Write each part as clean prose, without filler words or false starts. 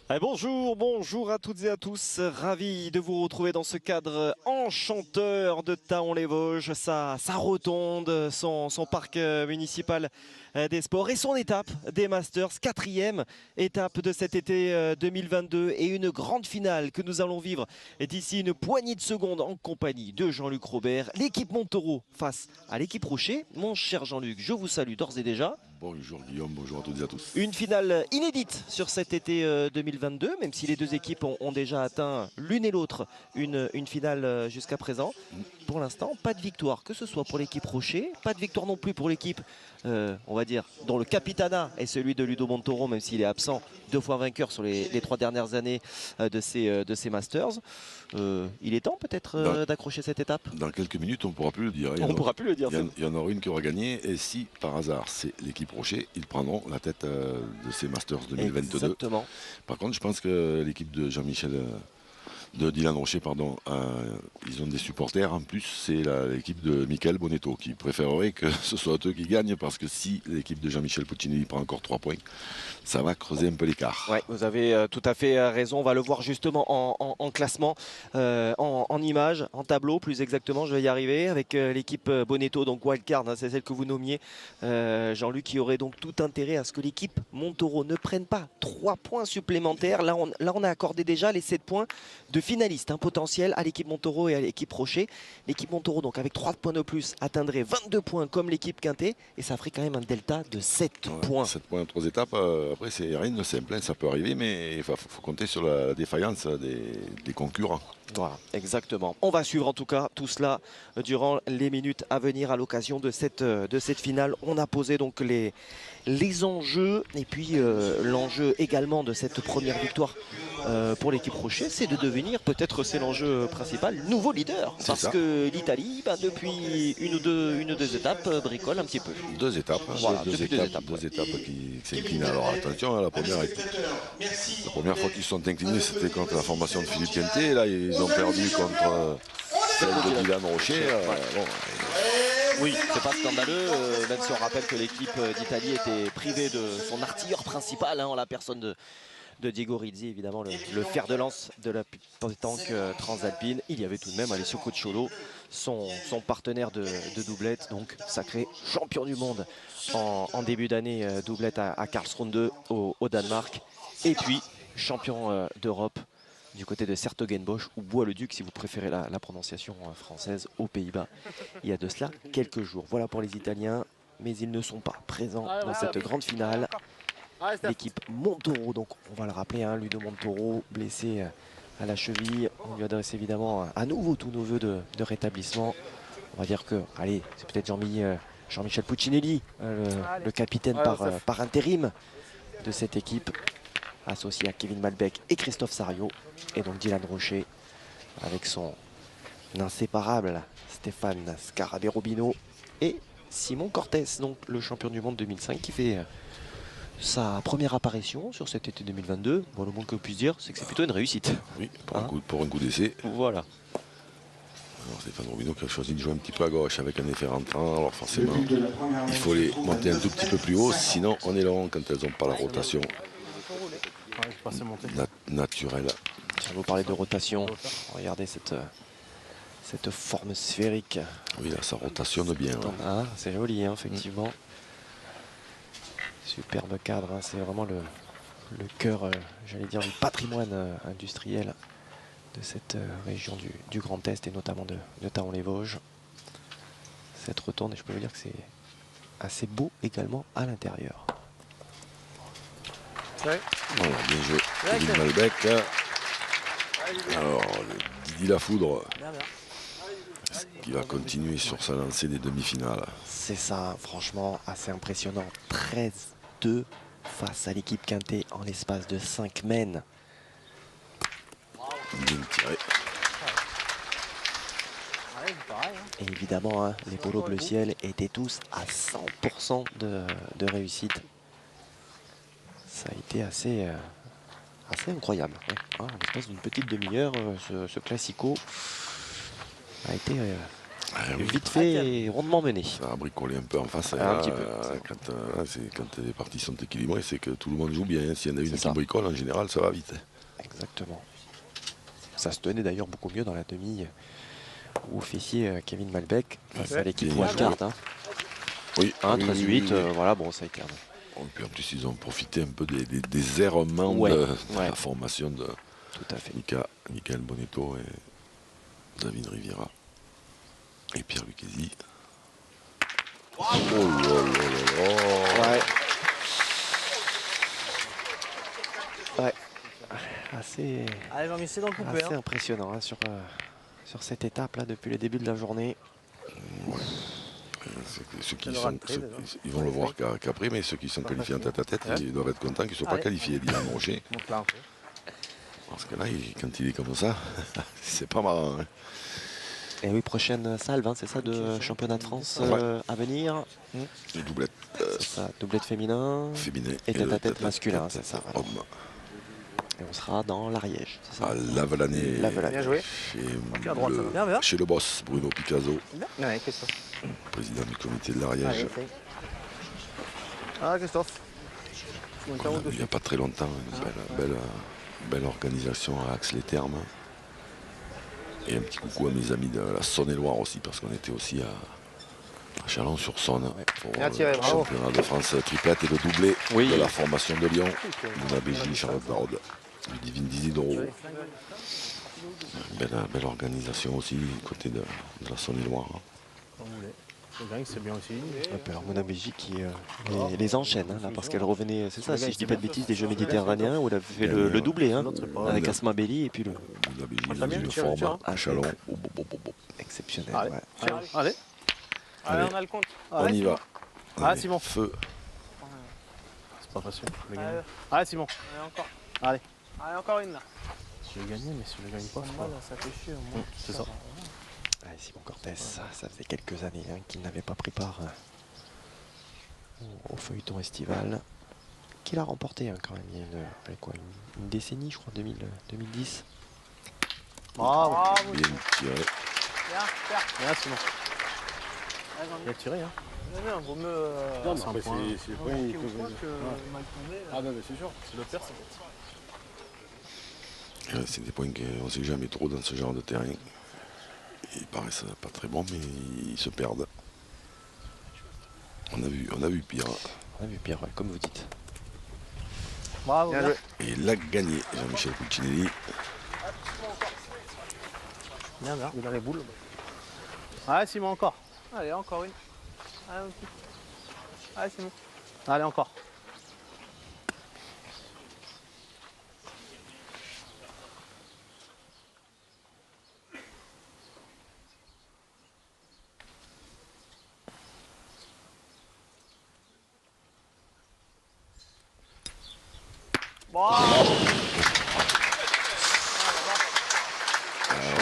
Bonjour à toutes et à tous. Ravi de vous retrouver dans ce cadre enchanteur de Thaon-les-Vosges. Sa rotonde, son parc municipal des sports et son étape des Masters, quatrième étape de cet été 2022 et une grande finale que nous allons vivre d'ici une poignée de secondes en compagnie de Jean-Luc Robert. L'équipe Montaureau face à l'équipe Rocher. Mon cher Jean-Luc, je vous salue d'ores et déjà. Bonjour Guillaume, bonjour à toutes et à tous. Une finale inédite sur cet été 2022, même si les deux équipes ont déjà atteint l'une et l'autre une finale jusqu'à présent. Pour l'instant, pas de victoire, que ce soit pour l'équipe Rocher, pas de victoire non plus pour l'équipe, on va dire, dont le capitanat est celui de Ludo Montaureau, même s'il est absent, 2 fois vainqueur sur les 3 dernières années de ces Masters. Il est temps peut-être d'accrocher cette étape. Dans quelques minutes, on ne pourra plus le dire. On ne pourra plus le dire. Il y en aura une qui aura gagné. Et si par hasard c'est l'équipe Rocher, ils prendront la tête de ces Masters 2022. Exactement. Par contre, je pense que l'équipe de de Dylan Rocher, ils ont des supporters. En plus, c'est l'équipe de Michael Bonetto qui préférerait que ce soit eux qui gagnent parce que si l'équipe de Jean-Michel Puccinelli prend encore 3 points, ça va creuser un peu l'écart. Ouais, vous avez tout à fait raison. On va le voir justement en classement, en images, en tableau plus exactement. Je vais y arriver avec l'équipe Bonetto, donc wildcard, hein, c'est celle que vous nommiez. Jean-Luc, qui aurait donc tout intérêt à ce que l'équipe Montaureau ne prenne pas 3 points supplémentaires. Là, on a accordé déjà les 7 points de finalistes potentiels à l'équipe Montaureau et à l'équipe Rocher. L'équipe Montaureau, donc avec 3 points de plus, atteindrait 22 points comme l'équipe Quintet. Et ça ferait quand même un delta de 7 points. 7 points en 3 étapes. Après, c'est rien de simple, hein, ça peut arriver, mais il faut compter sur la défaillance des concurrents. Voilà, exactement. On va suivre en tout cas tout cela durant les minutes à venir à l'occasion de cette finale. On a posé donc les enjeux et puis l'enjeu également de cette première victoire pour l'équipe Rocher, c'est de devenir, peut-être c'est l'enjeu principal, nouveau leader. Parce que l'Italie, depuis une ou deux étapes, bricole un petit peu. 2 étapes, voilà, deux étapes qui s'inclinent. Alors attention, la première fois qu'ils se sont inclinés, c'était contre la formation de Philippe Quintet. Là, ils ont perdu contre celle de Dylan Rocher. Oui, c'est pas scandaleux, même si on rappelle que l'équipe d'Italie était privée de son artilleur principal, en la personne de Diego Rizzi, évidemment le fer de lance de la pétanque transalpine. Il y avait tout de même Alessio Cocciolo, son partenaire de doublette, donc sacré champion du monde en début d'année, doublette à Karlsruhe au Danemark, et puis champion d'Europe du côté de Sertogenbosch ou Bois-le-Duc si vous préférez la prononciation française, aux Pays-Bas, il y a de cela quelques jours. Voilà pour les Italiens, mais ils ne sont pas présents dans cette grande finale. L'équipe Montaureau, donc on va le rappeler, Ludo Montaureau blessé à la cheville. On lui adresse évidemment à nouveau tous nos voeux de rétablissement. On va dire que, allez, c'est peut-être Jean-Michel Puccinelli, le capitaine par intérim de cette équipe, associé à Kevin Malbec et Christophe Sario. Et donc Dylan Rocher avec son inséparable Stéphane Scarabeo-Robino et Simon Cortés, donc le champion du monde 2005 qui fait sa première apparition sur cet été 2022. Bon, le moins que je puisse dire, c'est que c'est plutôt une réussite. Oui, pour un coup d'essai. Voilà. Alors Stéphane Robino qui a choisi de jouer un petit peu à gauche avec un effet rentrant. Alors forcément, il faut les monter un tout petit peu plus haut, sinon on est long quand elles n'ont pas la rotation naturelle. Si on vous parler de rotation, regardez cette forme sphérique. Oui, là ça rotationne bien. Ah, c'est joli, effectivement. Superbe cadre, c'est vraiment le cœur, j'allais dire, du patrimoine industriel de cette région du Grand Est et notamment de Thaon-les-Vosges. Cette rotonde, et je peux vous dire que c'est assez beau également à l'intérieur. Ouais. Voilà, bien joué. Kevin Malbec. Alors, Didier Lafoudre qui va continuer sur sa lancée des demi-finales. C'est ça, franchement, assez impressionnant. 13-2 face à l'équipe Quintet en l'espace de 5 mènes. Bien tiré. Et évidemment, les polos bleu ciel étaient tous à 100% de réussite. Ça a été assez incroyable. En l'espace d'une petite demi-heure, ce classico a été vite fait et rondement mené. Ça a bricolé un peu en face. Un Là, petit peu. quand les parties sont équilibrées, c'est que tout le monde joue bien. S'il y en a une qui ça. bricole, en général, ça va vite. Exactement. Ça se tenait d'ailleurs beaucoup mieux dans la demi où officier Kevin Malbec face à l'équipe Bien Wildcard. joué. Hein. Oui, 1-13-8, voilà, bon, ça a été un... Et puis en plus, ils ont profité un peu des errements de la formation de Tout à fait. Michael Bonetto et David Riviera. Et Pierre Lucchesi. Oh là là là. Ouais. Assez, Allez, Jean-Michel dans le coupé. assez impressionnant hein, sur cette étape là depuis le début de la journée. Ouais. Ils vont le voir qu'après, mais ceux qui sont qualifiés en tête-à-tête, ils doivent être contents qu'ils ne soient pas qualifiés, Dylan Rocher. Parce que là, quand il est comme ça, c'est pas marrant. Hein. Et oui, prochaine salve, hein, c'est ça, de championnat de France à venir. Les doublettes. C'est ça, doublette féminin et tête-à-tête masculin, c'est ça. Voilà. Et on sera dans l'Ariège, c'est ça. À Lavelanet. Bien joué. Chez le boss, Bruno Picasso. Ouais, Christophe. Président du comité de l'Ariège. Ah, Christophe. Il n'y a pas très longtemps, une belle organisation à Axe-les-Thermes. Et un petit coucou à mes amis de la Saône-et-Loire aussi, parce qu'on était aussi à Chalon-sur-Saône pour le championnat de France triplette et le doublé de la formation de Lyon. Luna Bégy, Charlotte Barode, Ludivine Disidoro. Belle organisation aussi, côté de la Saône-et-Loire. C'est bien aussi. Alors Mona Bégy qui les enchaîne, hein, là, parce qu'elle revenait, c'est ça, si je dis pas de bêtises, des Jeux méditerranéens où elle a fait le doublé, hein, avec Asma Belli et puis le... Mona Bégy dans une forme à Chalon. Exceptionnel. Allez. Allez, on a le compte. On y va. Allez, Simon. Feu. C'est pas facile. Allez, Simon. Allez, encore. Allez. Allez, encore une là. Je vais gagner, mais si je ne gagne pas, ça fait chier. C'est ça. Allez, Simon Cortés, ça faisait quelques années hein, qu'il n'avait pas pris part au feuilleton estival. Qu'il a remporté hein, quand même il y a une décennie, je crois, 2010. Bravo. Bien tiré. Bien, Simon. Il a tiré, hein. Non, vaut mieux. Non, mais après, c'est le point. Il faut mal tomber. Ah, bah, c'est sûr. Si le perd, c'est bête. C'est des points qu'on ne sait jamais trop dans ce genre de terrain. Ils paraissent pas très bons, mais ils se perdent. On a vu pire. On a vu pire, ouais, comme vous dites. Bravo. Bien joué. Et il a gagné, Jean-Michel Pulcinelli. Bien, il est dans les boules. Allez, Simon, encore. Allez, encore une. Allez, Simon. Allez, encore.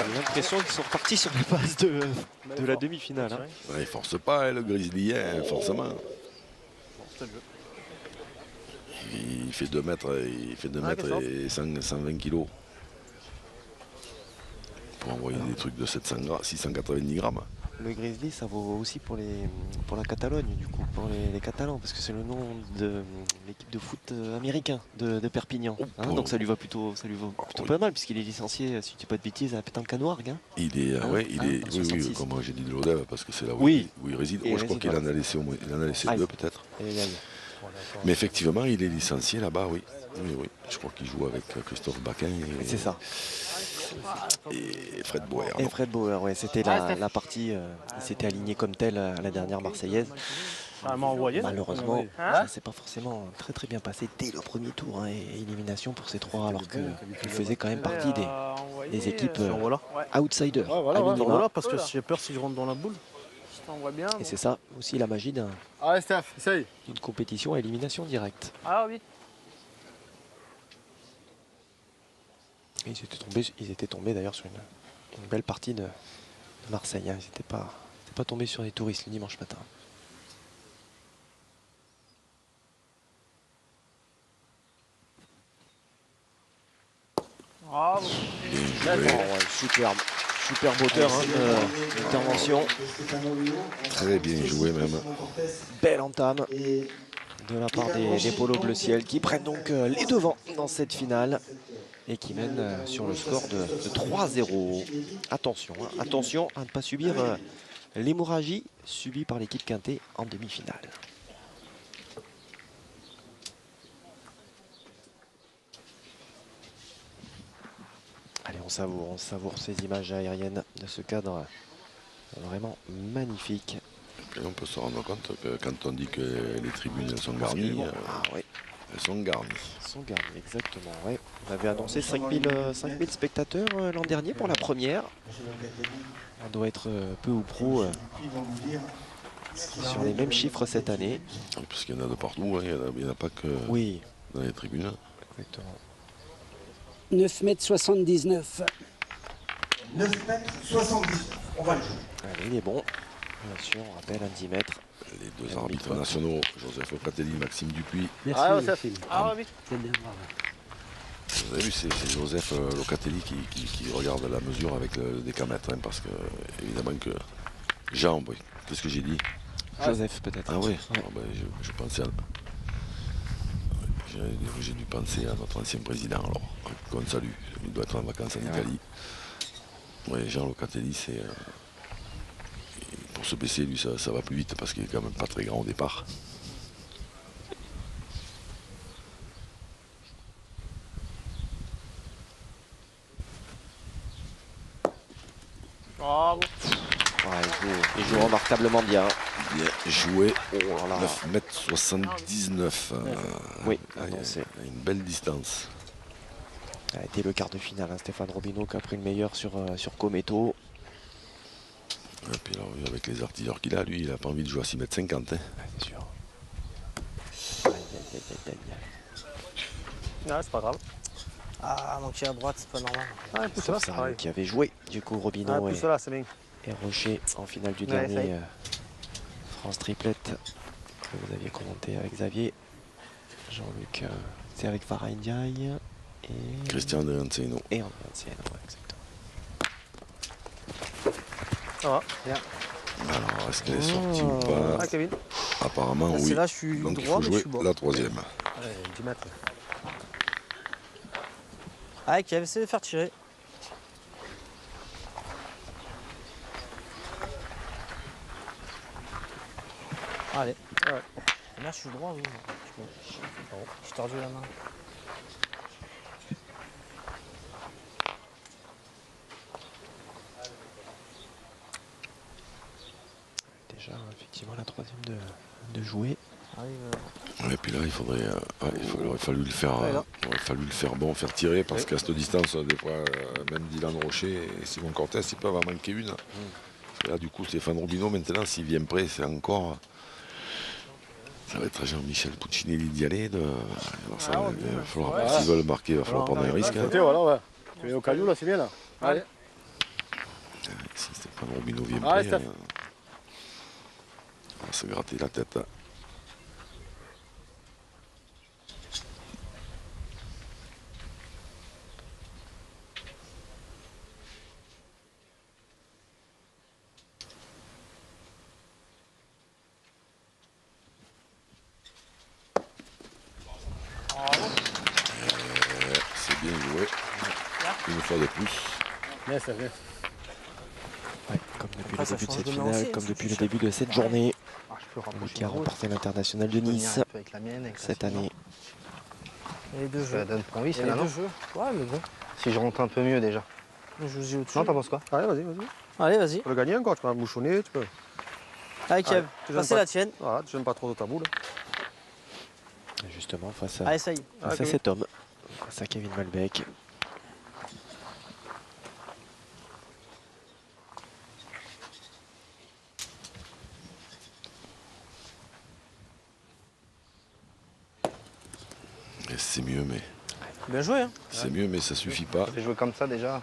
J'ai l'impression qu'ils sont repartis sur les bases de la demi-finale. Hein. Ouais, il force pas, hein, le Grizzly, hein, forcément. Il fait 2 mètres, et 120 kilos. Pour envoyer des trucs de 690 grammes. Le Grizzly, ça vaut aussi pour la Catalogne, du coup, pour les Catalans, parce que c'est le nom de l'équipe de foot américain de Perpignan. Hein, donc ça lui va plutôt pas mal, puisqu'il est licencié, si tu dis pas de bêtises, à Pétanque-Noirgue. Hein. Il est, oui, comme j'ai dit de l'Odève, parce que c'est là où il réside. Je crois qu'il en a laissé deux peut-être. Mais effectivement, il est licencié là-bas, oui. Je crois qu'il joue avec Christophe Baquin. C'est ça. Et Fred Bauer. Et Fred Bauer, ouais, c'était la partie, il s'était aligné comme tel à la dernière Marseillaise. Malheureusement, ça s'est pas forcément très bien passé dès le premier tour. Hein, et élimination pour ces trois, alors qu'il faisait quand même partie des équipes outsiders. Voilà, parce que j'ai peur si je rentre dans la boule. Et c'est ça aussi la magie d'une compétition à élimination directe. Ah oui. Et ils étaient tombés d'ailleurs sur une belle partie de Marseille. Hein. Ils n'étaient pas tombés sur des touristes le dimanche matin. Bravo. Superbe. Superbe hauteur d'intervention. Très bien joué même. Belle entame de la part des Polos Bleu Ciel qui prennent donc les devants dans cette finale et qui mènent sur le score de 3-0. Attention, hein, attention à ne pas subir l'hémorragie subie par l'équipe Quintet en demi-finale. Allez, on savoure ces images aériennes de ce cadre vraiment magnifique. Et on peut se rendre compte que quand on dit que les tribunes elles sont garnies, oui. elles sont garnies. Elles sont garnies, exactement. Ouais. On avait annoncé 5000 spectateurs l'an dernier pour la première. On doit être peu ou prou sur les mêmes chiffres cette année. Parce qu'il y en a de partout, hein. Il n'y en a pas que dans les tribunes. Exactement. 9,79 m. 9,79 m. On va le jouer. Allez, il est bon. Bien sûr, on rappelle un 10 mètres. Les deux arbitres nationaux, Joseph Locatelli, Maxime Dupuis. Merci, Philippe. C'est bien, bravo. Vous avez vu, c'est Joseph Locatelli qui regarde la mesure avec le décamètre, hein, parce que évidemment que Jean, oui, qu'est-ce que j'ai dit? Joseph peut-être. Ah oui, ouais. Ah ben, je pensais à... J'ai dû penser à notre ancien président, alors, qu'on salue. Il doit être en vacances en Italie. Oui, Jean Locatelli, c'est... Pour se baisser, lui, ça va plus vite parce qu'il est quand même pas très grand au départ. Bravo. Ouais, il joue remarquablement bien. Bien joué. Oh là là. 9,79 m. Oui, c'est une belle distance. Ça a été le quart de finale, hein, Stéphane Robineau qui a pris le meilleur sur Cometo. Et puis alors, avec les artilleurs qu'il a, lui, il n'a pas envie de jouer à 6,50 m. Hein. Ouais, c'est sûr. Non, c'est pas grave. Ah, manquer à droite, c'est pas normal. Ah, plus là, c'est pareil. Qui avait joué du coup Robineau Ah, plus là, c'est bien. et Rocher en finale du Ouais, dernier France Triplette que vous aviez commenté avec Xavier, Jean-Luc, c'est avec Farah Ndiaye et Christian de Lanceno. Et André Ancienne, ouais, exactement. Ça va, bien. Alors, est-ce qu'elle est sortie ou pas? Ah, Kevin. Apparemment, Là, oui. c'est là, je suis Donc il droit, faut mais je jouer suis bas. la troisième. Ouais, 10 mètres. Ah, qui avait essayé de faire tirer. Allez. Ouais. Là, je suis droit, oui. J'ai tordu la main. Déjà, effectivement, la troisième de jouer. Et puis là, il faudrait, il aurait fallu le faire, bon, faire tirer, parce qu'à cette distance, des fois, même Dylan Rocher et Simon Cortés, ils peuvent en manquer une. Parce que là, du coup, Stéphane Robineau, maintenant, s'il vient près, c'est encore... Ça va être à Jean-Michel Puccinelli d'y aller. Il va falloir, s'ils veulent marquer, il va falloir prendre un risque. Hein. Voilà, ouais. Tu es au caillou, là, c'est bien, là. Allez. Si Stéphane Robineau vient près, on va se gratter la tête. C'est bien joué. Une fois de plus. Bien, c'est vrai. Ouais, comme depuis Après, le début de ça cette change de finale, lancer, comme hein, depuis c'est le début de cette journée, Ah, je peux qui a remporté l'international de Nice avec la mienne, avec cette année. Les deux jeux. Ça donne pas envie, Les celle-là, deux non? jeux. Ouais, mais bon. Si je rentre un peu mieux déjà. Je vous dis au-dessus. Non, t'en penses quoi? Allez, vas-y, vas-y. Allez, vas-y. Tu peux le gagner encore, tu peux bouchonner, tu peux. Allez, Kev, tu gênes passez pas. la tienne. Voilà, tu gênes pas trop de ta boule. Et justement, face à, Allez, essaye. face à cet homme, face à Kevin Malbec. C'est mieux, mais... Bien joué, hein. C'est mieux, mais ça suffit pas. J'ai joué comme ça déjà.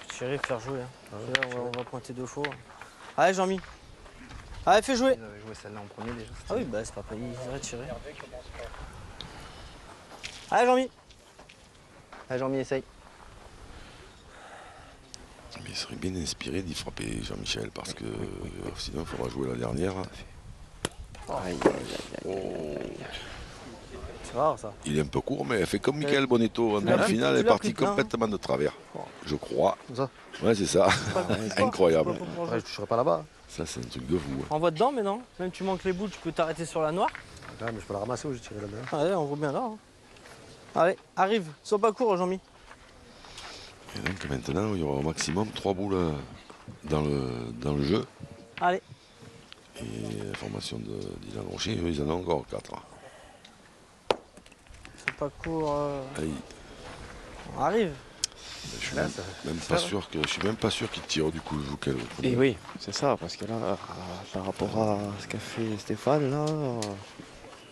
Tirer, faire jouer. Hein. On va pointer deux fois. Allez, Jean-Mi. Allez, fais jouer. Ils avaient joué celle-là en premier déjà. Ah oui, bah c'est pas payé, il devrait tirer. Allez, Jean-Mi. Allez, Jean-Mi, essaye. Mais il serait bien inspiré d'y frapper Jean-Michel parce que sinon il faudra jouer la dernière. Aïe, Oh. C'est rare ça. Il est un peu court, mais elle fait comme Michael Bonetto en l'as demi-finale, elle est pris partie plein, hein. complètement de travers. Je crois. Comme ça. Ouais, c'est ça. Incroyable. Ouais, je toucherai pas là-bas. Ça, c'est un truc de fou. Envoie dedans, mais non. Même tu manques les boules, tu peux t'arrêter sur la noire. Ah, mais je peux la ramasser ou j'ai tiré là-dedans. Allez, on voit bien là. Hein. Allez, arrive. Sois pas court, Jean-Mi. Et donc maintenant, il y aura au maximum 3 boules dans le jeu. Allez. Et la formation de Dylan Rocher, eux, ils en ont encore 4. Sois pas court. Aïe. On arrive. Je suis même pas sûr qu'il tire du coup. Et oui, c'est ça, parce que là, par rapport à ce qu'a fait Stéphane, là,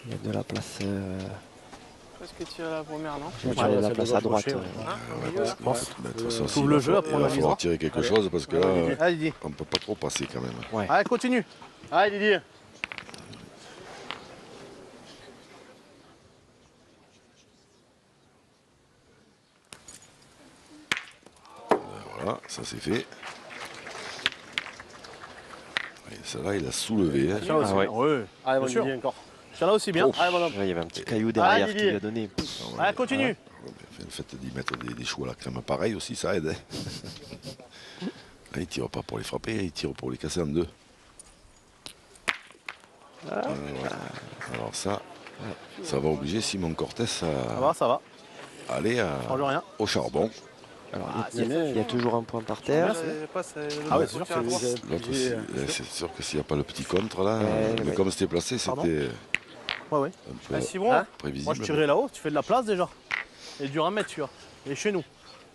il y a de la place. Est-ce que tu as la première, non? Il y a de la place à droite. De toute façon, Trouve le jeu, après on il va avisera. falloir tirer quelque chose parce que là, Allez, Didier. on peut pas trop passer quand même. Allez, continue. Allez, Didier. Voilà, ça c'est fait. Et celle-là, il a soulevé. Hein. Tiens-la aussi. ouais. Ouais. Allez, bon, Didier, encore. Tiens-là aussi bien. Allez, bonhomme. Il y avait un petit caillou derrière qui Didier. lui a donné. Allez, continue. Le fait d'y mettre des choux à la crème pareil aussi, ça aide. Hein. Là, il tire pas pour les frapper, il tire pour les casser en deux. Voilà. Alors ça va obliger Simon Cortés Ça va. à aller Change rien. au charbon. Alors, il y a toujours un point par terre. Ah ouais, c'est sûr que L'autre aussi, c'est sûr que s'il n'y a pas le petit contre là, mais ouais. comme c'était placé, Pardon c'était Ouais. un peu Simon, prévisible. moi je tirerai là-haut, tu fais de la place déjà. Et dur à mettre, tu vois. Et chez nous.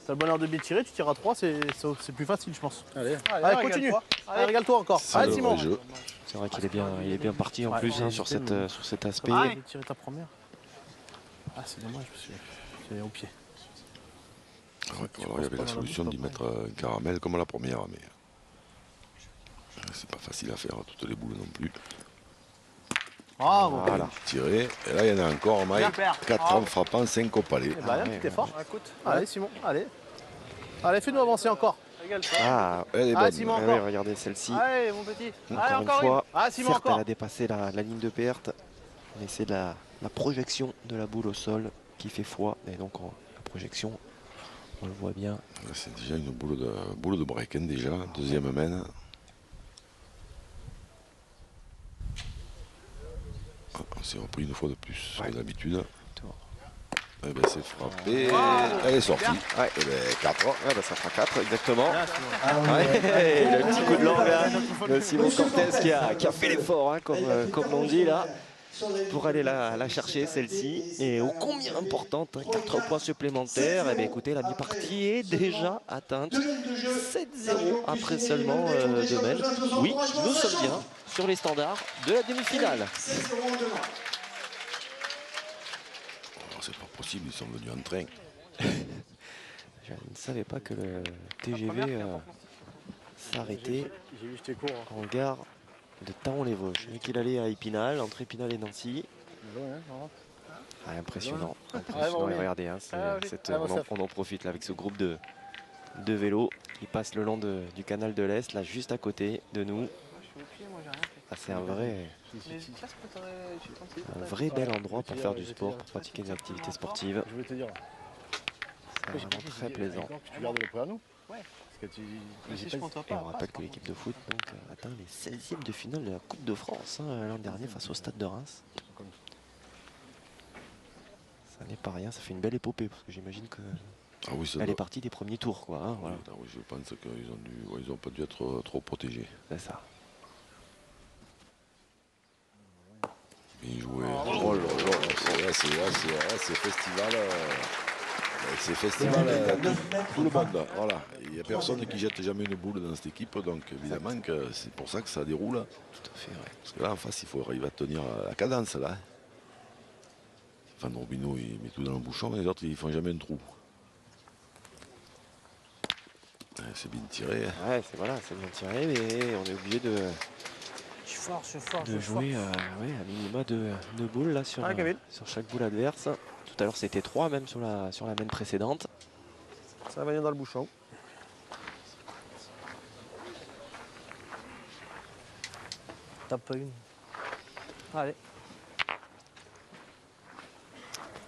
T'as le bonheur de bien tirer, tu tires à 3, c'est plus facile, je pense. Allez, continue. Allez, régale-toi encore. C'est Allez, le Simon. vrai jeu. C'est vrai qu'il est bien parti en plus hein, sur cet aspect. Allez, tirer ta première. Ah, c'est dommage, parce que c'est au pied. Ouais, alors, il y avait la solution d'y mettre un caramel comme la première, mais c'est pas facile à faire toutes les boules non plus. Ah, bon. Voilà. Tirer, et là il y en a encore en maille. Super. 4 en frappant, 5 au palais. Bah, là, t'es fort. Allez, Simon, allez. Allez, fais-nous avancer encore. Ah, Elle est Allez, bonne. Simon, ouais, encore. regardez celle-ci. Allez, mon petit. Allez, Encore une fois, Ah, Simon, certes, encore. elle a dépassé la ligne de perte, mais c'est la projection de la boule au sol qui fait foi. Et donc, la projection, on le voit bien. C'est déjà une boule de break, hein, déjà. Deuxième main. On s'est repris une fois de plus que d'habitude. Eh ben, c'est frappé. Elle est sortie. Ouais. Et ben, 4. Ouais, bah, ça fera 4 exactement. Ouais, le petit coup de langue là, de Simon Cortés qui a fait l'effort, hein, comme on dit là, pour aller la chercher celle-ci. Et ô combien importante, hein, 4 points supplémentaires. Et bien écoutez, la mi-partie est déjà atteinte. 7-0 après seulement 2 mêles. Oui, nous sommes bien sur les standards de la demi-finale. C'est pas possible, ils sont venus en train. Je ne savais pas que le TGV s'arrêtait J'ai vu, j'étais court. en gare de Taon-les-Vosges. Je savais qu'il allait à Épinal, entre Épinal et Nancy. Ah, impressionnant. Impressionnant. Et regardez, hein, on en profite là, avec ce groupe de vélos qui passe le long du canal de l'Est, là juste à côté de nous. Ah, c'est un vrai bel endroit pour faire du sport, pour pratiquer des activités sportives. Je vais te dire. C'est vraiment très plaisant. Tu gardes le prêt à nous? Ouais. Parce que Et on rappelle que l'équipe de foot donc, atteint les 16e de finale de la Coupe de France hein, l'an dernier face au Stade de Reims. Ça n'est pas rien, ça fait une belle épopée parce que j'imagine que elle est partie des premiers tours. Quoi, hein, voilà. Oui, je pense qu'ils ont pas dû être trop protégés. C'est ça. Bien joué. Oh là là, c'est festival. C'est festival tout le monde. Voilà. Il n'y a personne qui jette jamais une boule dans cette équipe, donc évidemment que c'est pour ça que ça déroule. Tout à fait, ouais. Parce que là en face il faut arriver à tenir la cadence là. Van Robino il met tout dans le bouchon et les autres ils font jamais un trou. Ouais, c'est bien tiré. Ouais, c'est bien tiré, mais on est obligé de jouer ouais, à minima de boules là sur chaque boule adverse. Tout à l'heure c'était 3 même sur la main précédente. Ça va venir dans le bouchon. tape pas une. Allez. Pour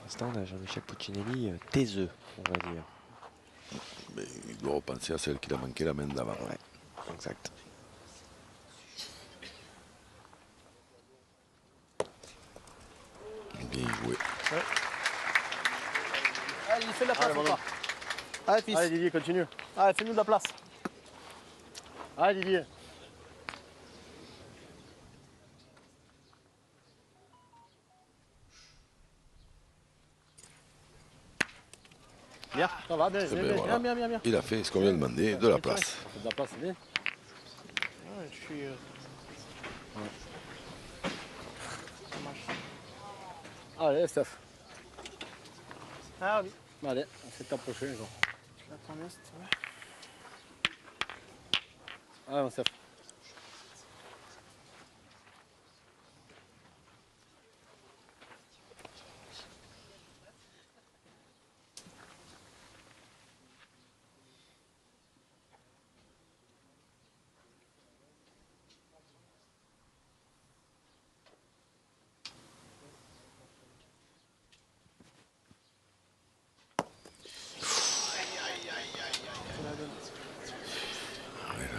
l'instant, on a Jean-Michel Puccinelli taiseux, on va dire. Mais il doit repenser à celle qu'il a manqué la main d'avant. Ouais, exact. Bien joué. Ouais. Allez, fais de la place Allez, encore. Allez, fils. Allez Didier, continue. Allez, fais-nous de la place. Allez Didier. Bien, ça va, bien, Eh bien, ben, voilà. bien. Il a fait ce qu'on lui a demandé, de la place. Ça fait de la place, c'est bien. Ouais, je suis... Allez, Steph. Ah oui. Allez, on fait t'approcher. Genre. Attends, bien, c'est vrai. Allez, mon Steph.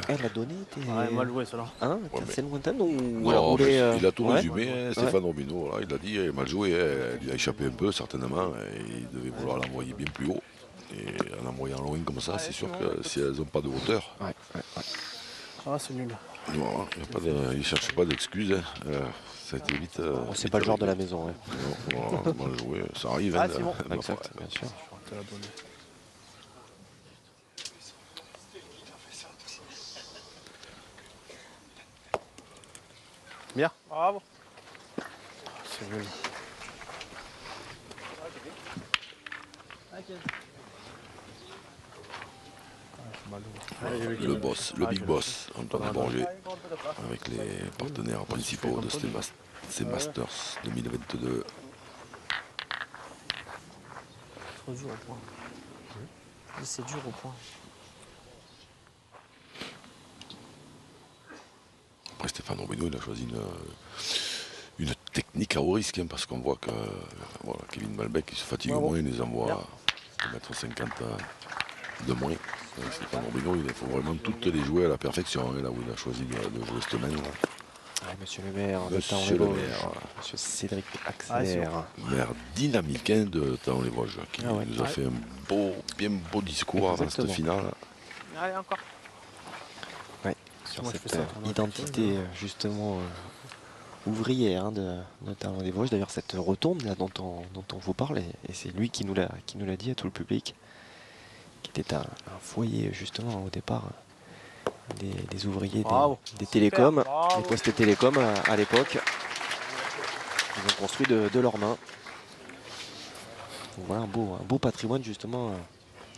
Elle a donné tes... Ouais, mal joué, cela. Hein, Ouais, c'est lointaine ou Non, elle a roulé, mais il a tout ouais. résumé, hein, Stéphane Robineau, voilà, il a dit, mal joué, elle lui a échappé un peu certainement, et il devait vouloir l'envoyer bien plus haut. Et en envoyant loin comme ça, c'est sûr que si elles n'ont pas de hauteur, Ouais. Ah, c'est nul. voilà, il ne cherche pas d'excuses. Hein. Ça a été vite. C'est vite pas le genre de réglé. la maison. Ouais. Non, voilà, mal joué, ça arrive. Ah, hein, Simon. ma Exact, foi. bien sûr. Te la donner. Bien. Bravo. C'est nul. Le boss, le big boss, Antoine Bourget, avec les partenaires principaux de ces Masters 2022. Trop dur au point. C'est dur au point. Après Stéphane Robineau, il a choisi une technique à haut risque, hein, parce qu'on voit que voilà, Kevin Malbec il se fatigue au moins, il les envoie 2,50 m de moins. Donc, Stéphane Robineau, il faut vraiment toutes les jouer à la perfection, hein, là où il a choisi de jouer cette main. Ouais, monsieur le maire, Monsieur le maire. Monsieur Cédric Ah, Axler. Maire dynamique, hein, de Taon-les-Vosges, qui Ah ouais. nous a fait un bien beau discours avant cette Exactement. finale. Allez, encore. Sur Moi, je fais cette ça, tournoi identité justement ouvrière, hein, de Talon des Vosges. D'ailleurs, cette retombe là, dont on vous parle, et c'est lui qui nous l'a dit à tout le public, qui était un foyer justement au départ des ouvriers Bravo. des télécoms, Bravo. des postes télécoms à l'époque. Ils ont construit de leurs mains. Donc voilà un beau patrimoine justement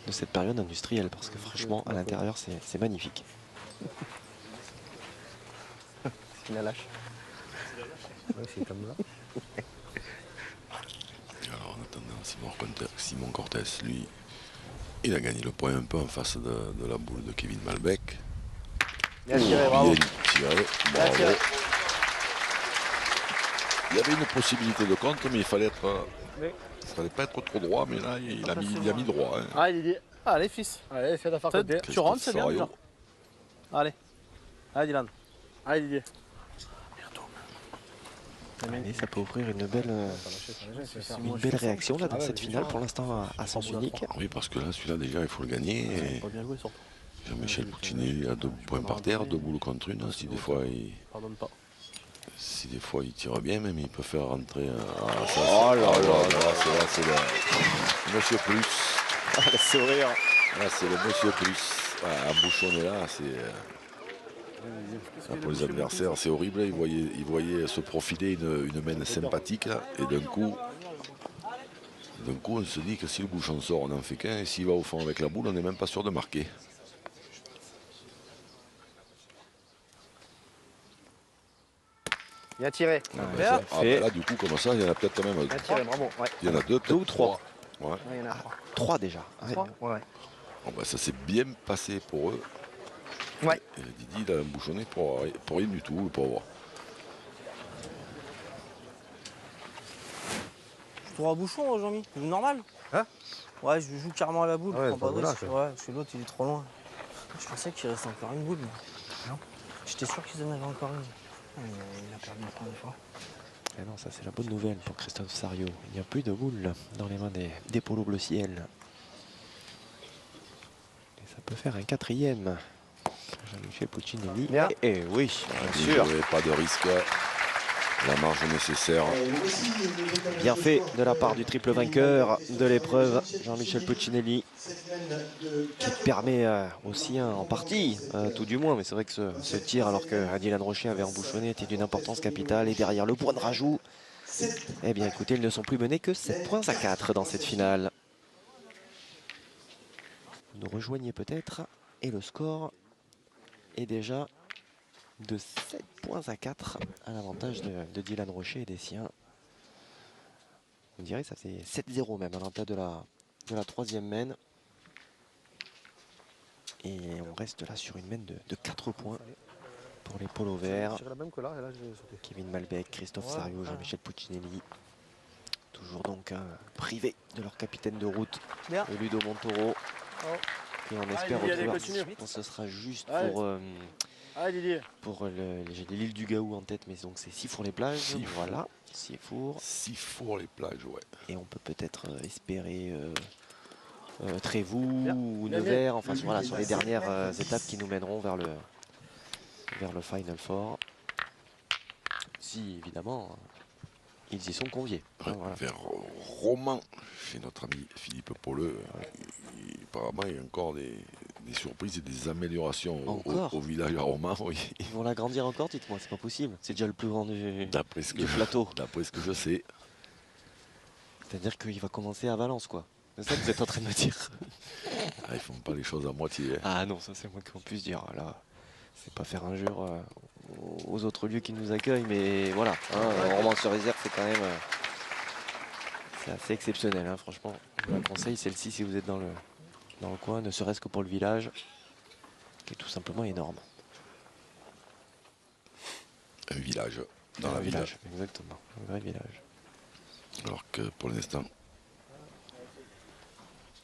de cette période industrielle, parce que franchement à l'intérieur c'est magnifique. Il la lâche. Ouais, c'est comme là. Alors en attendant, Simon Cortés, lui, il a gagné le point un peu en face de la boule de Kevin Malbec. Bien tiré, bravo. Bien tiré, bravo. tiré. Il y avait une possibilité de contre, mais il fallait Oui. pas être trop droit, mais là il a mis droit. Hein. Allez Didier. Allez, fils. Allez, fais d'affaire côté. Tu rentres, c'est bien Sorio. déjà. Allez. Allez, Dylan. Allez Didier. Et ça peut offrir une belle réaction là, dans cette finale, pour l'instant à sens unique. Oui, parce que là, celui-là, déjà, il faut le gagner. Et Pas bien joué, surtout. Jean-Michel Puccinelli a 2 points par terre, 2 boules contre une. Si des fois il tire bien, même il peut faire rentrer. Oh là là, c'est le Monsieur Plus. Ah, le sourire. Là, c'est le Monsieur Plus. Ah, embouchonné là, c'est. Pour les adversaires, c'est horrible. Ils voyaient se profiler une main sympathique là, et d'un coup, on se dit que si le bouchon sort, on n'en fait qu'un, et s'il va au fond avec la boule, on n'est même pas sûr de marquer. Bien tiré. Là, du coup, comme ça, il y en a peut-être quand même. Bien tiré, bravo. Ouais. Il y en a 2 ou 3. Ouais. Ouais, il y en a 3 déjà. Ouais. 3. Ouais. Bon, bah, ça s'est bien passé pour eux. Ouais. Et Didi, il a embouchonné pour rien du tout, le pauvre. tour à bouchon, Jean-Mi. Je joue normal. Hein? Ouais, je joue carrément à la boule. Ah ouais, je prends pas de pas risque. Ouais, parce que l'autre, il est trop loin. Je pensais qu'il restait encore une boule. Non. J'étais sûr qu'ils en avaient encore une. Ah, il a perdu plein de fois. Et non, ça c'est la bonne nouvelle pour Christophe Sariot. Il n'y a plus de boule dans les mains des polos bleu ciel. Et ça peut faire un 4e. Jean-Michel Puccinelli. Bien. Et oui, bien Il sûr. n'y avait pas de risque. La marge nécessaire. Bien fait de la part du triple vainqueur de l'épreuve, Jean-Michel Puccinelli, qui permet aussi en partie, tout du moins, mais c'est vrai que ce tir, alors que Dylan Rocher avait embouchonné, était d'une importance capitale. Et derrière le point de rajout, eh bien écoutez, ils ne sont plus menés que 7 points à 4 dans cette finale. Vous nous rejoignez peut-être, et le score est déjà de 7 points à 4 à l'avantage de Dylan Rocher et des siens. On dirait que ça fait 7-0 même à l'entame de la 3e main. Et on reste là sur une main de 4 points pour les polos verts. Je la même que là, et là, j'ai sauté. Kevin Malbec, Christophe Sariot, Jean-Michel Puccinelli. Toujours donc privés de leur capitaine de route, Bien. Ludo Montoro. Et on espère Didier, allez, retrouver. continue. Je pense que ce sera juste Allez. pour Didier. j'ai l'île du Gaou en tête, mais donc c'est Sifour-les-Plages. Sifour. Voilà, Sifour. Sifour les plages, ouais. Et on peut peut-être espérer Trévoux Bien. ou Bien, Nevers, enfin voilà, sur les dernières étapes qui nous mèneront vers le Final Four. Si évidemment ils y sont conviés. Ouais, Voilà. vers Romans, chez notre ami Philippe Pauleux. Apparemment, il y a encore des surprises et des améliorations Encore au village à Romans. Oui. Ils vont l'agrandir encore, dites-moi, c'est pas possible. C'est déjà le plus grand du D'après ce, plateau. d'après ce que je sais. C'est-à-dire qu'il va commencer à Valence, quoi. C'est ça que vous êtes en train de me dire. Ah, ils font pas les choses à moitié. Hein. Ah non, ça c'est moi qu'on puisse dire. Là, c'est pas faire injure aux autres lieux qui nous accueillent, mais voilà. Hein, Romans-sur-Isère, c'est quand même c'est assez exceptionnel, hein, franchement. Je vous la conseille, celle-ci, si vous êtes dans le coin, ne serait-ce que pour le village, qui est tout simplement énorme. Un village dans Un la ville. village, exactement. Un vrai village. Alors que pour l'instant,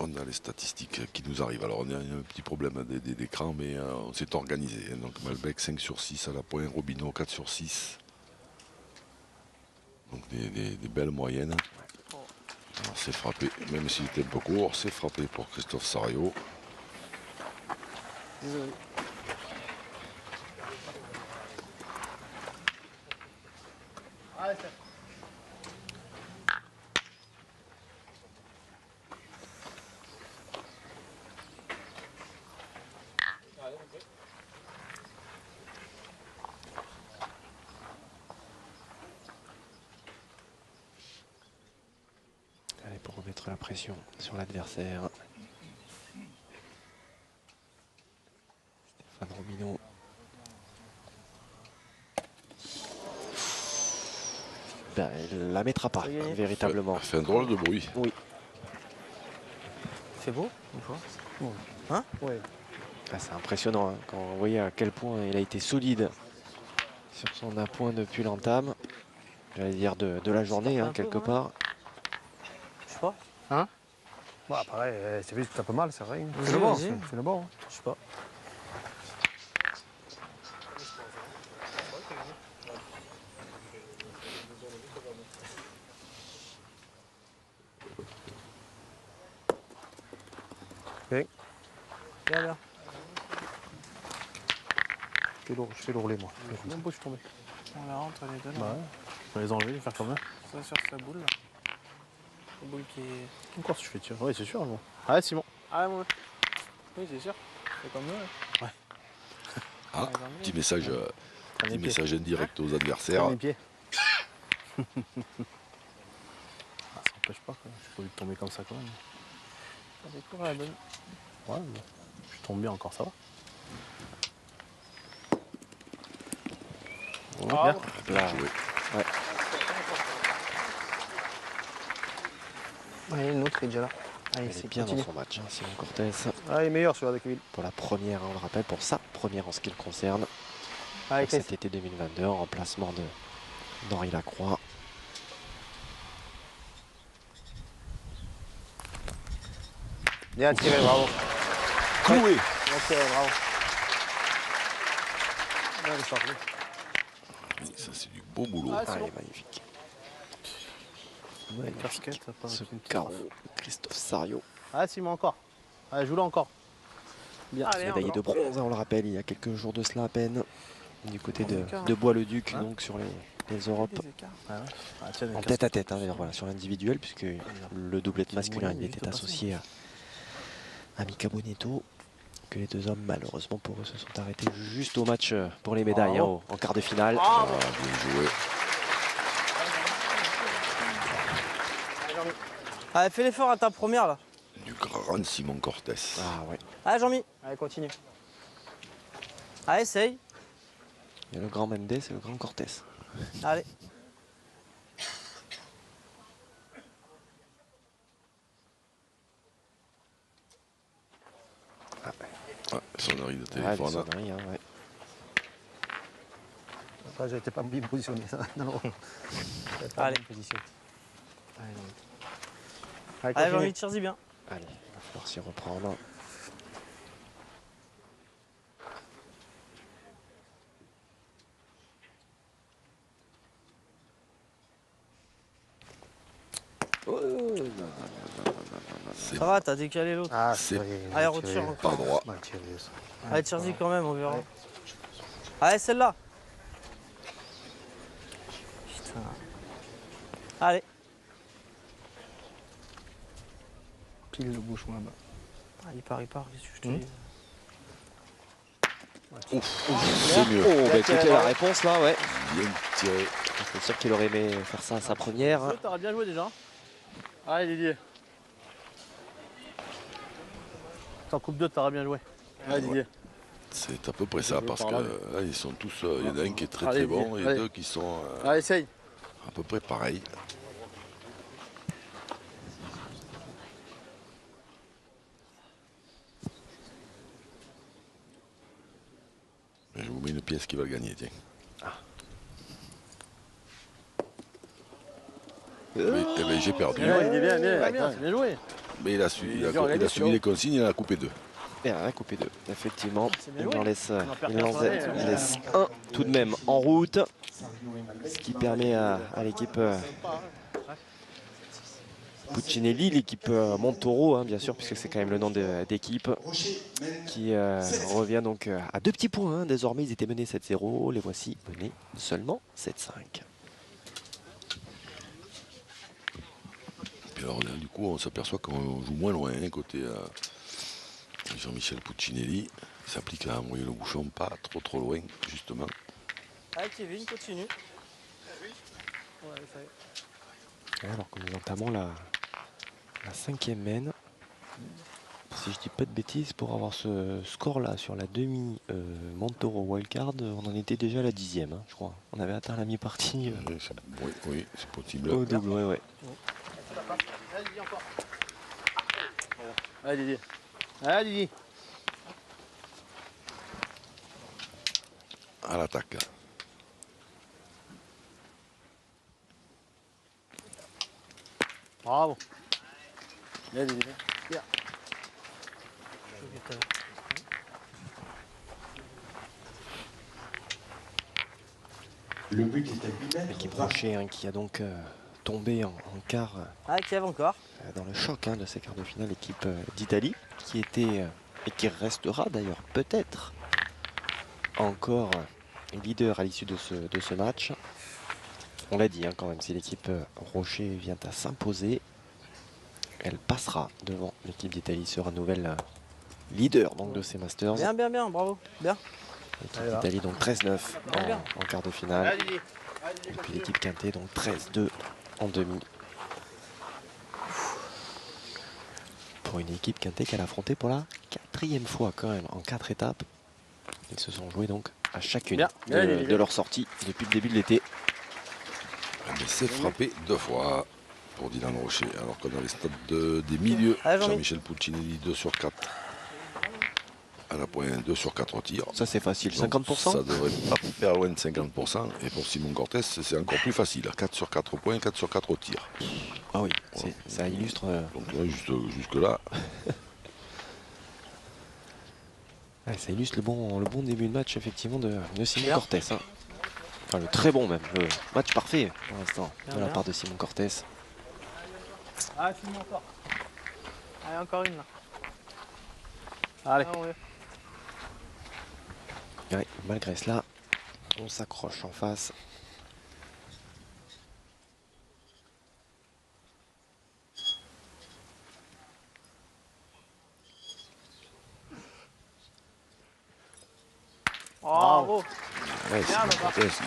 on a les statistiques qui nous arrivent. Alors on a un petit problème d'écran, mais on s'est organisé. Donc Malbec 5 sur 6 à la pointe, Robineau 4 sur 6. Donc des belles moyennes. Alors c'est frappé, même s'il était un peu court, c'est frappé pour Christophe Sariot. Désolé. Allez, pour remettre la pression sur l'adversaire. Stéphane Robineau. Ben, il la mettra pas, Ça y est. véritablement. Fait un drôle de bruit. Oui. C'est beau, une fois. Hein? Oui. Ah, c'est impressionnant hein, quand vous voyez à quel point il a été solide sur son appoint depuis l'entame. J'allais dire de la journée, un hein, peu, quelque ouais. part. Je sais pas. Bon, pareil, c'est juste que t'as pas mal, c'est vrai. Vas-y, C'est le bon, vas-y. c'est le bon. Je sais pas. Ok. Bien, bien. Je fais l'ourler, moi. Même pas, je suis tombé. On la rentre les deux là. Bah ouais. Je vais les enlever, les faire comme ça. Ça sur sa boule là. La boule qui est. Encore si je fais tirer. Oui, c'est sûr. Bon. Ah, Simon. Ah ouais. Oui, c'est sûr. C'est comme nous. Ouais. Ah, les Anglais. petit message, Prends les pieds. message indirect aux adversaires. Prends les pieds. Ah, ça n'empêche pas, quoi. Je peux tomber comme ça quand même. Ça fait court la bonne. Ouais, bon. Je tombe bien encore, ça va. Ah, Bien. Là, Joué. ouais, une autre est déjà là. Allez, il est c'est bien dans continue. son match, hein, Simon Cortés. Ah, il est meilleur celui-là de Kevin. Pour la première, on le rappelle, pour sa première en ce qui le concerne. Allez, Pour Chris. cet été 2022, en remplacement d'Henri Lacroix. Bien tiré, bravo. Cloué. Bien tiré, bravo. Bien, Richard. Ça, c'est du beau boulot. Ah, c'est Allez, bon. magnifique. Ouais, casquette, ça passe Ce une petite carreau de Christophe Sario. Ah, Simon, encore. Allez, joue-le encore. Bien. Allez, Médaillé de encore. bronze, hein, on le rappelle, il y a quelques jours de cela à peine. Du côté écart. de Bois-le-Duc, Hein donc sur les Europes. Des écarts. Ah, ouais. Ah, tiens, En tête à tête, hein, d'ailleurs, voilà, sur l'individuel, puisque le doublette masculin il était associé à Mika Bonetto. Que les deux hommes, malheureusement pour eux, se sont arrêtés juste au match pour les médailles, hein, en quart de finale. Ah, bien joué. Allez, fais l'effort à ta première là. Du grand Simon Cortés. Ah ouais. Allez, Jean-Mi. Allez, continue. Allez, essaye. Il y a le grand Mendes et le grand Cortés. Allez. Ah, sonnerie de Ah, téléphone. des sonneries, hein, ouais. Ça, j'étais pas bien positionné, ça. Non. J'étais pas Allez. bien positionné. Allez, continue. Jean-Mi, tire-y bien. Allez, il va falloir s'y reprendre. Oh, C'est Ça va, t'as décalé l'autre. Ah, C'est Allez, retire pas encore. droit. Mal tiré, ça. Allez, tire-y quand même, on verra. Allez, celle-là. Putain. Allez. Pile le bouchon là-bas. Ah, il part, qu'est-ce que je te dis. C'est mieux. Oh, bah écoutez la réponse là, ouais. Bien tiré. C'est sûr qu'il aurait aimé faire ça à sa première. T'auras bien joué déjà. Allez, Didier. En coupe 2, t'auras bien joué. Allez, Didier. C'est à peu près ça, parce que là, ils sont tous. Il y en a un qui est très Allez, très bon et allez. deux qui sont Allez, essaye. à peu près pareils. Je vous mets une pièce qui va le gagner, tiens. Eh ben, j'ai perdu. Bien, il est bien, bien, c'est bien joué. Mais il a suivi Bien, les consignes, il en a coupé deux. Et un coupé 2, effectivement. bien Il joué. en laisse, perd il en personne, laisse un tout de même en route. Ce qui permet à l'équipe Puccinelli, l'équipe Montoro, hein, bien sûr, puisque c'est quand même le nom d'équipe, qui revient donc à 2 petits points. Hein. Désormais, ils étaient menés 7-0. Les voici menés seulement 7-5. Puis alors là, du coup, on s'aperçoit qu'on joue moins loin, hein, côté Jean-Michel Puccinelli. Il s'applique à envoyer le bouchon pas trop loin, justement. Allez, Kevin, continue. Alors que nous entamons la 5e main. Si je dis pas de bêtises, pour avoir ce score-là sur la demi Montoro Wildcard, on en était déjà à la 10e, hein, je crois. On avait atteint la mi-partie Oui, c'est possible. au double, ouais. Allez, Didier, encore. Allez, Didier. Allez, Didier. À l'attaque. Bravo. Bien, Didier. Bien. Le but est à 8 mètres. L'équipe Rocher, hein, qui a donc tombé en quart Allez, Kev, encore. dans le choc, hein, de ces quarts de finale, l'équipe d'Italie, qui était et qui restera d'ailleurs peut-être encore leader à l'issue de ce match. On l'a dit, hein, quand même, si l'équipe Rocher vient à s'imposer, elle passera devant l'équipe d'Italie, sera nouvelle leader donc, de ces Masters. Bien, bien, bien, bravo. Bien. L'équipe d'Italie donc 13-9 Bien. en quart de finale. Allez, Didier. Et puis l'équipe Quintet donc 13-2 en demi. Pour une équipe Quintet qu'elle a affrontée pour la 4e fois quand même en 4 étapes. Ils se sont joués donc à chacune Bien. Bien, de Didier. leur sortie depuis le début de l'été. Mais c'est frappé 2 fois pour Dylan Rocher. Alors qu'on a les stats des milieux. Allez, Jean-Mi. Jean-Michel Puccinelli 2 sur 4. À la pointe 2 sur 4 tirs. Ça c'est facile, Donc, 50%. ça devrait pas faire loin de 50%. Et pour Simon Cortés, c'est encore plus facile. 4 sur 4 points, 4 sur 4 tirs. Ah oui, ça illustre Donc là, jusque là, Ouais, ça illustre le bon début de match effectivement de Simon Cortés. Hein. Enfin, le très bon même, le match parfait pour l'instant de la part de Simon Cortés. Ah, Simon encore. Allez, encore une là. Allez. Ouais, malgré cela, on s'accroche en face. Bravo. Ouais,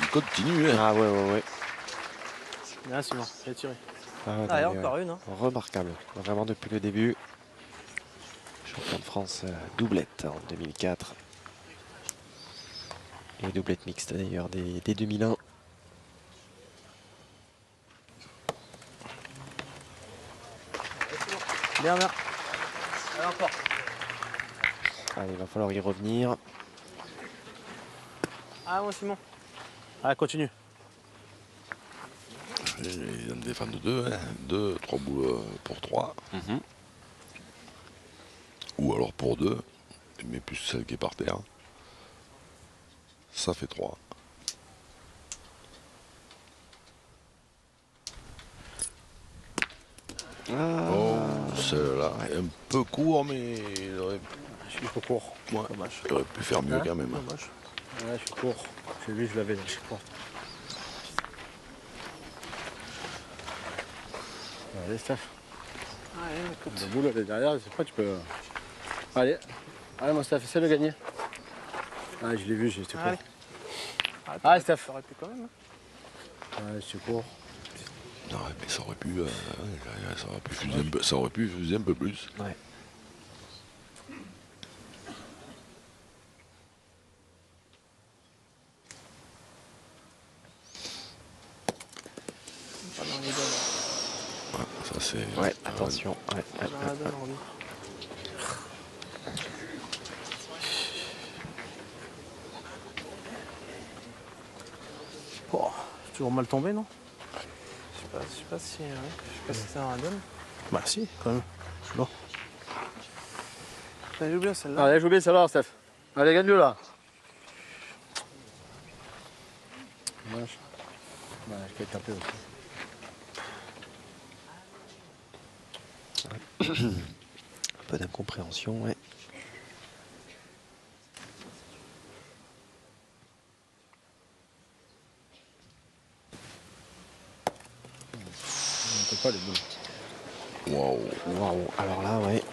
il continue. Hein. Ah ouais. Bien Simon, j'ai tiré. Allez, encore une. Hein. Remarquable, vraiment depuis le début. Champion de France doublette en 2004. Et doublette mixte d'ailleurs dès 2001. Bien. Allez, encore. Allez, il va falloir y revenir. Ah bon Simon. Allez, continue. Ils en défendent 2, hein. 2, 3 boules pour 3. Ou alors pour 2, mais plus celle qui est par terre. Ça fait 3. Oh, celle-là est un peu court, mais il aurait... Je suis trop court. Ouais, Dommage. il aurait pu faire mieux quand même. Dommage. Ouais, je suis court. Chez lui, je l'avais, je suis court. Allez, Steph. Allez, écoute. Le boule, elle est derrière, je sais pas, tu peux... Allez, mon Steph, essaie de gagner. Ah, je l'ai vu, j'étais court. Allez, Steph. Ça aurait pu quand même. Hein. Ouais, j'étais court. Non, mais ça aurait pu, ça aurait pu fuser un peu plus. Ouais. Pas dans les deux, là. Ça c'est... Ouais, attention. Ouais. Dans la donne, Roby. Oh, c'est toujours mal tombé, non? Je sais pas si c'est un donne. Bah si, quand même. Bon. Elle joue bien celle-là. Allez, joue bien celle-là, Steph. Allez, gagne-le là. Dommage. Ouais, je peux taper aussi. Un peu d'incompréhension, ouais. On peut pas les boules. Waouh. Alors là, ouais.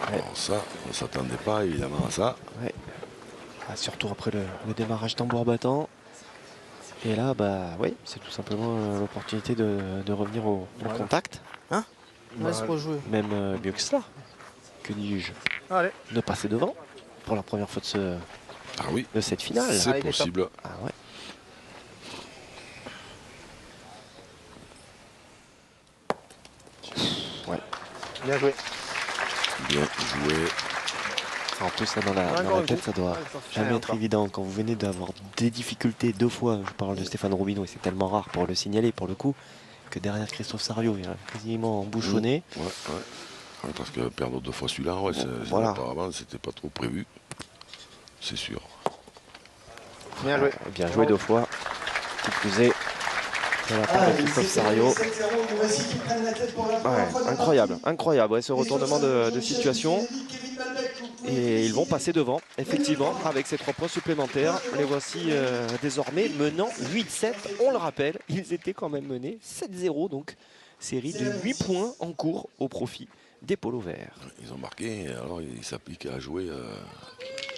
Alors ça, on ne s'attendait pas évidemment à ça. Ouais. Ah, surtout après le démarrage tambour battant. Et là, bah oui, c'est tout simplement l'opportunité de revenir au contact. Hein? Laisse rejouer. Même mieux que cela. Que dis-je? Allez. De passer devant pour la première fois Ah oui, de cette finale. c'est possible. Ah ouais. Ouais. Bien joué. Bien joué. En plus, ça dans la tête, ça doit jamais être évident. Quand vous venez d'avoir des difficultés 2 fois, je parle de Stéphane Robineau, et c'est tellement rare pour le signaler, pour le coup, que derrière Christophe Sarrio, il est quasiment embouchonné. Ouais, parce que perdre 2 fois celui-là, ouais, voilà. Apparemment, c'était pas trop prévu. C'est sûr. Bien joué. Bien joué 2 fois. Qui plus est, de la part de Christophe Sarrio. Ouais, incroyable, ouais, ce retournement de situation. Et ils vont passer devant, effectivement, avec ces 3 points supplémentaires. Les voici désormais menant 8-7. On le rappelle, ils étaient quand même menés 7-0, donc série de 8 points en cours au profit des polos verts. Ils ont marqué, alors ils s'appliquent à jouer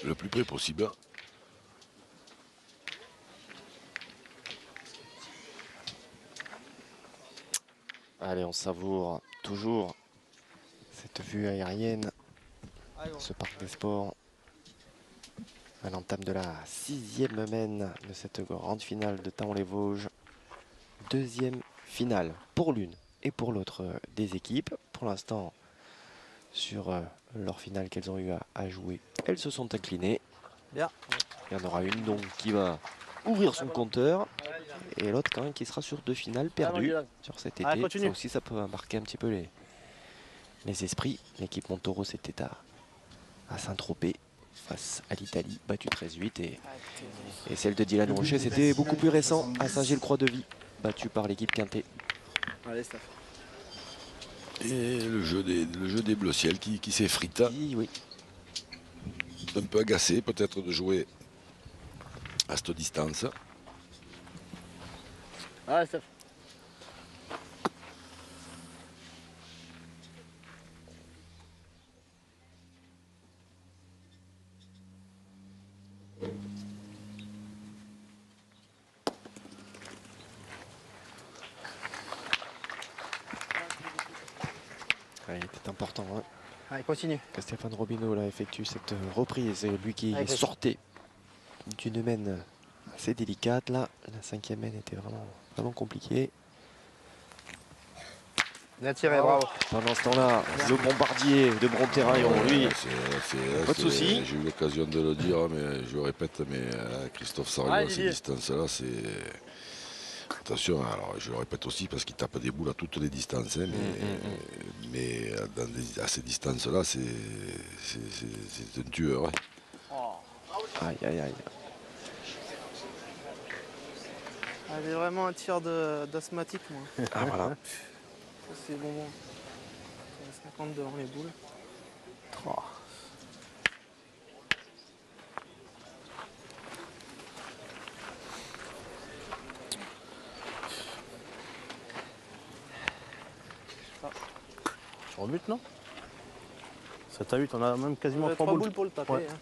le plus près possible. Allez, on savoure toujours cette vue aérienne. Ce parc des sports à l'entame de la 6e mène de cette grande finale de Thaon-les-Vosges. 2e finale pour l'une et pour l'autre des équipes. Pour l'instant, sur leur finale qu'elles ont eu à jouer, elles se sont inclinées. Bien. Il y en aura une donc qui va ouvrir son compteur et l'autre quand même qui sera sur 2 finales perdues sur cet été. Ça aussi, ça peut marquer un petit peu les esprits. L'équipe Montaureau, c'était à Saint-Tropez face à l'Italie, battue 13-8. Et celle de Dylan Rocher, c'était beaucoup plus récent à Saint-Gilles-Croix-de-Vie, battu par l'équipe Quintet. Allez, Steph. Et le jeu des Bleu-Ciel qui s'effrite. Oui. Un peu agacé peut-être de jouer à cette distance. Allez, Steph. Il était important Allez, continue. que Stéphane Robineau là, effectue cette reprise. Et lui qui sortait d'une mène assez délicate. Là, la 5e mène était vraiment compliquée. Bien tiré, bravo. Pendant ce temps-là, le bombardier de Bronterraillon, lui, pas de souci. J'ai eu l'occasion de le dire, mais je le répète, mais Christophe Sarago, à ces distances-là, c'est... Attention, alors je le répète aussi parce qu'il tape des boules à toutes les distances, hein, mais à ces distances-là, c'est un tueur. Hein. Aïe, aïe, aïe. J'ai vraiment un tir d'asthmatique, moi. Ah, voilà. C'est bonbon. 50 devant les boules. Oh. Sur le but, non 7 à 8, on a même quasiment 3 boules pour le taper. Ouais. Hein.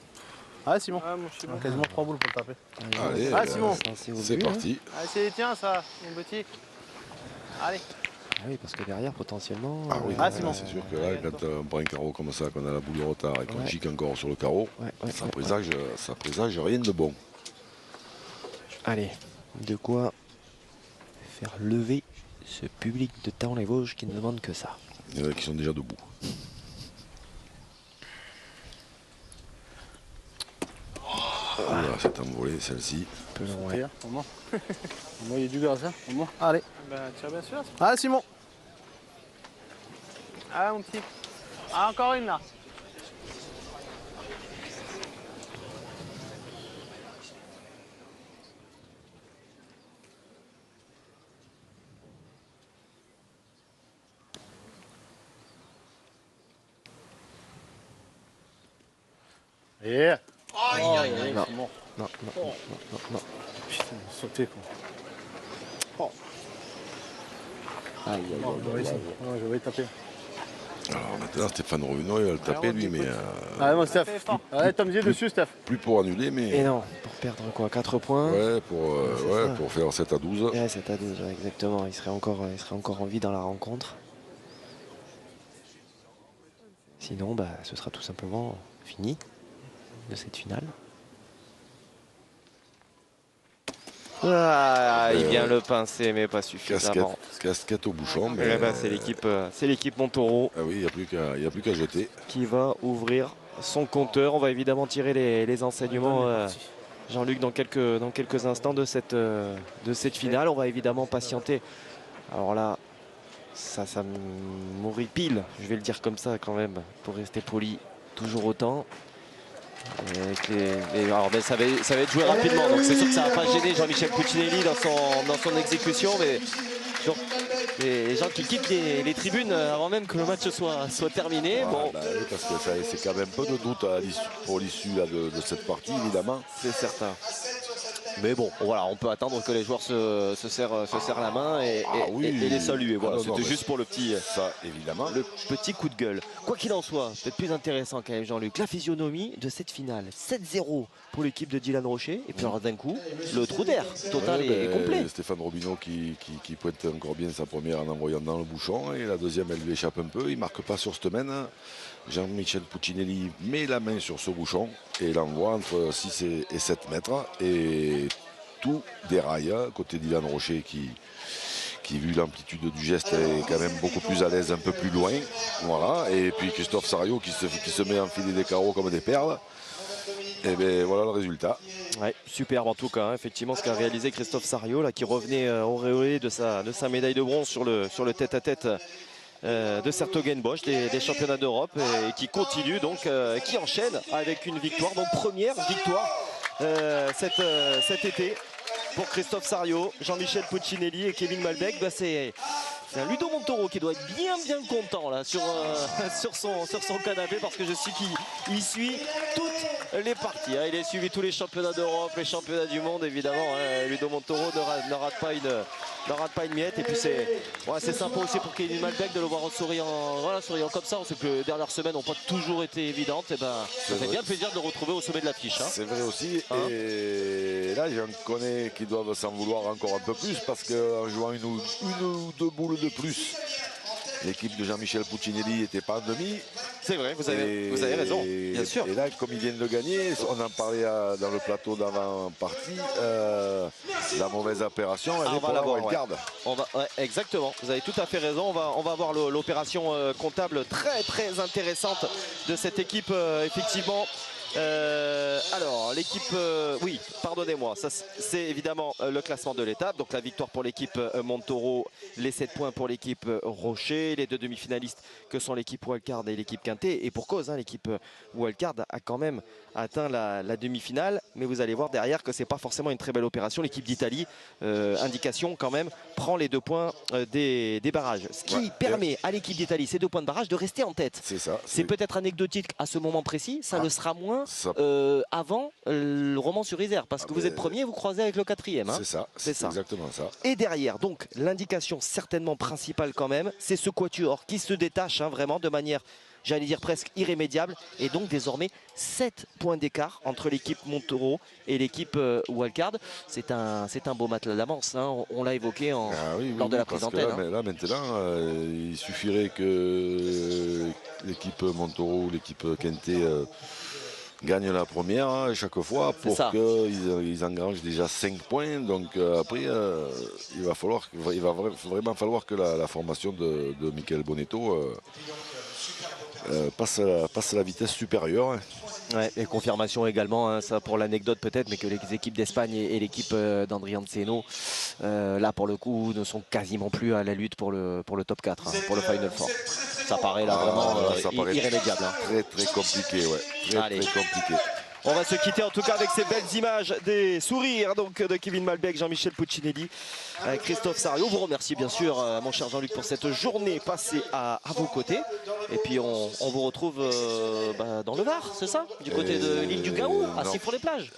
Ah, Simon. Ah, mon Simon. Quasiment 3 boules pour le taper. Allez, ah, Simon. C'est parti. Allez, c'est les tiens, ça, mon petit. Allez. Ah oui, parce que derrière, potentiellement... Ah oui, Simon. c'est sûr que là, quand on prend un carreau comme ça, qu'on a la boule de retard et qu'on gicle encore sur le carreau, ça présage rien de bon. Allez, de quoi faire lever ce public de Thaon-les-Vosges qui ne demande que ça. Il y en a qui sont déjà debout. Voilà, c'est envolé celle-ci. Un peu long, ouais. Au moins, il y a du gaz, hein. Au moins. Allez. Bah, tire bien sûr. Ah, Simon. Ah, mon petit. Ah, encore une là. Et... Non. Simon. Non. Putain, il a sauté, quoi. Aïe, Je vais taper. Alors maintenant, Stéphane Robineau, il va le taper lui, mais Allez, mon Steph. Allez, Tomzier dessus, Steph. plus pour annuler, mais Et non, pour perdre quoi, 4 points. ouais, pour faire 7 à 12. Ouais, 7 à 12, ouais, exactement. Il serait encore en vie dans la rencontre. Sinon, bah, ce sera tout simplement fini de cette finale. Ah, il vient le pincer, mais pas suffisamment. Casquette au bouchon. Mais Eh ben, c'est l'équipe Montaureau ah oui, il n'y a plus qu'à jeter. qui va ouvrir son compteur. On va évidemment tirer les enseignements, Jean-Luc, dans quelques instants de cette finale. On va évidemment patienter. Alors là, ça m'horripile, je vais le dire comme ça quand même, pour rester poli, toujours autant. Alors, ça va être joué rapidement, donc c'est sûr que ça va pas gêner Jean-Michel Puccinelli dans son exécution, mais les gens qui quittent les tribunes avant même que le match soit terminé. Ah, bon, bah oui, parce que c'est quand même peu de doute pour l'issue de cette partie, évidemment. c'est certain. Mais bon, voilà, on peut attendre que les joueurs se serrent la main et les saluer. Voilà, c'était juste pour le petit, ça, évidemment. le petit coup de gueule. Quoi qu'il en soit, peut-être plus intéressant quand même, Jean-Luc, la physionomie de cette finale. 7-0 pour l'équipe de Dylan Rocher. Et puis alors d'un coup, le trou d'air total et complet. Stéphane Robineau qui pointe encore bien sa première en envoyant dans le bouchon. Et la deuxième, elle lui échappe un peu. Il ne marque pas sur cette mène. Jean-Michel Puccinelli met la main sur ce bouchon et l'envoie entre 6 et 7 mètres. Et tout déraille côté Dylan Rocher qui, vu l'amplitude du geste, est quand même beaucoup plus à l'aise un peu plus loin. Voilà. Et puis Christophe Sarago qui se met à enfiler des carreaux comme des perles. Et bien voilà le résultat. Ouais, superbe en tout cas, hein, effectivement ce qu'a réalisé Christophe Sarago là, qui revenait auréolé de sa médaille de bronze sur le tête-à-tête de Sertogenbosch, des championnats d'Europe, et qui continue donc, qui enchaîne avec une victoire, donc première victoire cet été pour Christophe Sarrio, Jean-Michel Puccinelli et Kevin Malbec. Bah, c'est un Ludo Montoro qui doit être bien content là sur son canapé, parce que je sais qu'il suit toutes les parties, hein. Il a suivi tous les championnats d'Europe, les championnats du monde évidemment, hein. Ludo Montoro ne rate pas une miette. Et puis c'est sympa aussi pour Kevin Malbec de le voir en souriant comme ça. On sait que les dernières semaines n'ont pas toujours été évidentes. Et ben, ça fait bien plaisir de le retrouver au sommet de l'affiche, hein. C'est vrai aussi. Hein, et là, j'en connais qui doivent s'en vouloir encore un peu plus, parce qu'en jouant une ou deux boules de plus, l'équipe de Jean-Michel Puccinelli n'était pas en demi. C'est vrai, vous avez raison, bien sûr. Et là, comme ils viennent de gagner, on en parlait dans le plateau d'avant-partie, la mauvaise opération, elle est pour la wildcard. Ouais, exactement, vous avez tout à fait raison. On va avoir l'opération comptable très intéressante de cette équipe, effectivement. Alors l'équipe, oui, pardonnez-moi, ça c'est évidemment le classement de l'étape. Donc la victoire pour l'équipe Montoro, les 7 points pour l'équipe Rocher, les 2 demi-finalistes que sont l'équipe Wildcard et l'équipe Quintet. Et pour cause, hein, l'équipe Wildcard a quand même atteint la demi-finale, mais vous allez voir derrière que c'est pas forcément une très belle opération. L'équipe d'Italie, indication quand même, prend les 2 points des barrages, ce qui permet à l'équipe d'Italie, ces 2 points de barrage, de rester en tête. C'est ça. C'est peut-être anecdotique à ce moment précis, ça le sera moins avant le Romans-sur-Isère, parce que vous êtes premier, vous croisez avec le 4e, hein. C'est ça, exactement ça. Et derrière, donc l'indication certainement principale quand même, c'est ce quatuor qui se détache, hein, vraiment de manière, j'allais dire presque irrémédiable, et donc désormais 7 points d'écart entre l'équipe Montoro et l'équipe Wildcard. C'est un beau matelas d'avance, hein. On l'a évoqué lors de la prise d'antenne. Là maintenant, il suffirait que l'équipe Montoro ou l'équipe Quintet gagne la première, hein, chaque fois, pour qu'ils engrangent déjà 5 points. Donc après, il va vraiment falloir que la formation de Michael Bonetto passe à la vitesse supérieure, hein. Ouais, et confirmation également, hein, ça pour l'anecdote peut-être, mais que les équipes d'Espagne et l'équipe d'André Anceno, là pour le coup, ne sont quasiment plus à la lutte pour le top 4, hein, pour le Final Four. Ça paraît là vraiment irrémédiable, hein. Très compliqué, ouais. Très compliqué. On va se quitter en tout cas avec ces belles images des sourires donc de Kevin Malbec, Jean-Michel Puccinelli, Christophe Sarrio. Vous remercie bien sûr mon cher Jean-Luc pour cette journée passée à vos côtés. Et puis on vous retrouve dans le Var, c'est ça? Du côté de l'île du Gaou, à Sifour-les-Plages.